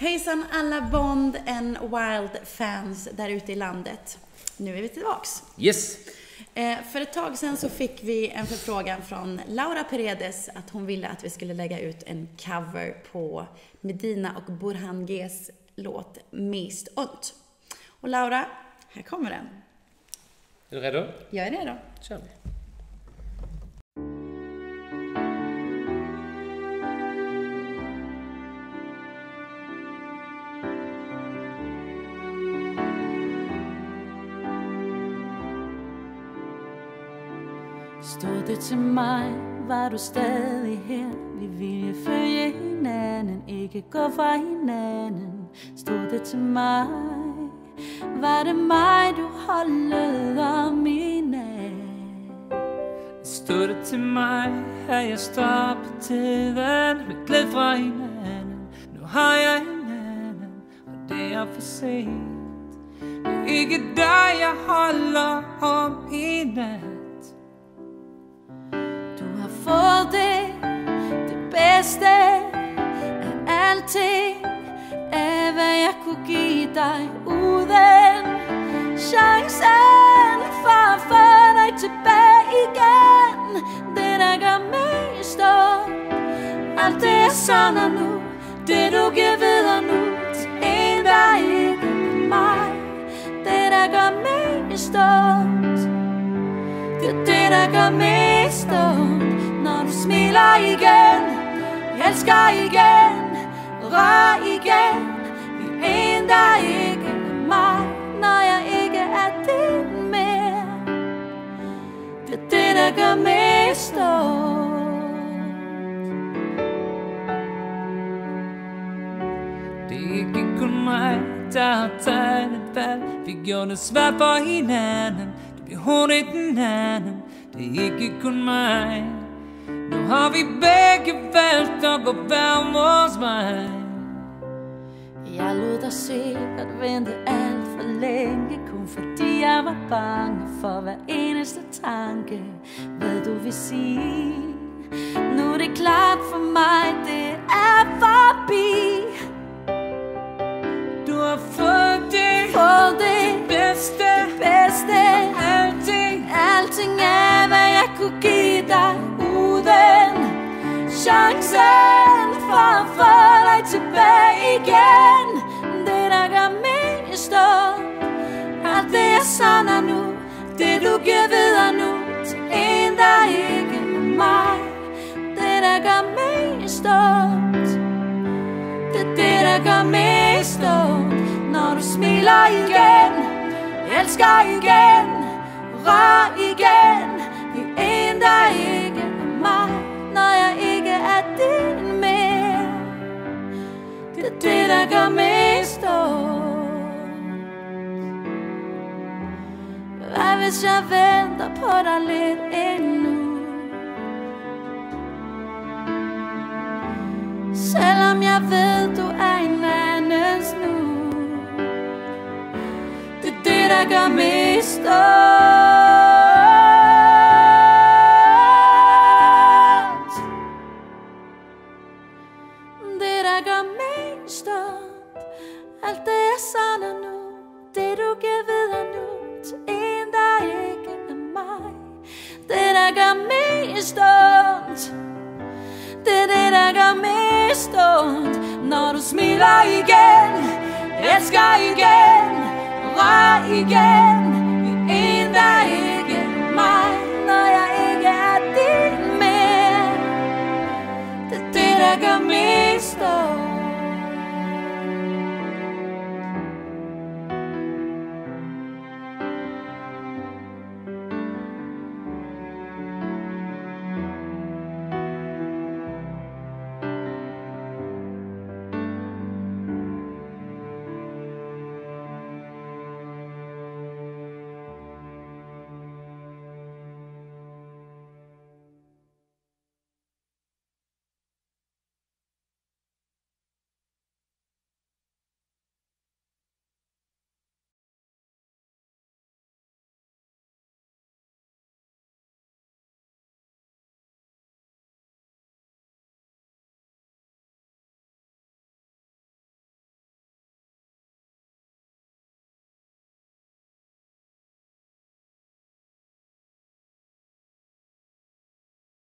Hejsan alla Bond and Wild-fans där ute i landet. Nu är vi tillbaks. Yes. För ett tag sedan så fick vi en förfrågan från Laura Paredes att hon ville att vi skulle lägga ut en cover på Medina och Burhan G's låt Mist ont. Och Laura, här kommer den. Är du redo? Jag är redo. Kör vi. Stod det til mig, var du stadig her. Vi ville følge hinanden, ikke gå fra hinanden. Stod det til mig, var det mig, du holdt om i nat. Stod det til mig, havde jeg stoppet tiden med glæde fra hinanden. Nu har jeg en anden, og det er for sent. Det er ikke dig, jeg holder om i nat. Fået det bedste af alting, af hvad jeg kunne give dig, uden chancen for at få dig tilbage igen. Det der gør mest ondt, alt det jeg savner nu, det du giver videre nu til en der ikke er mig. Det der gør mest ondt, det er det der gør mest ondt. Når du smiler igen, elsker igen, rør igen. Vi er en, der ikke er mig, når jeg ikke er din mere. Det er det, der gør mest ondt. Det er ikke kun mig, der har taget et valg. Vi gjorde det svært for hinanden, det blev hun i den anden. Det er ikke kun mig. Nu har vi begge valgt at gå hver vores vej. Jeg lod dig sikkert vente alt for længe, kun fordi jeg var bange for hver eneste tanke, hvad du vil sige. Nu er det klart for mig, det er forbi. Du har fået det bedste Alting er, hvad jeg kunne give dig, uden chancen for at få dig tilbage igen. Det der gør mest ondt, alt det jeg savner nu, det du giver videre nu til en der ikke er mig. Det der gør mest ondt, det er det der gør mest ondt. Når du smiler igen, elsker igen, rør igen. Vi er en der ikke er mig, når jeg ikke er din mere. Det er det der gør mest ondt. Hvad hvis jeg venter på dig lidt endnu? Selvom jeg ved du er en andens nu. Det er det der gør mest ondt. Alt det jeg savner nu, det du giver videre nu til en der ikke er mig. Det der gør mest ondt, det er det der gør mest ondt. Når du smiler igen, elsker igen, rør igen. Vi er en der ikke er mig, når jeg ikke er din mere. Det er det der gør mest ondt.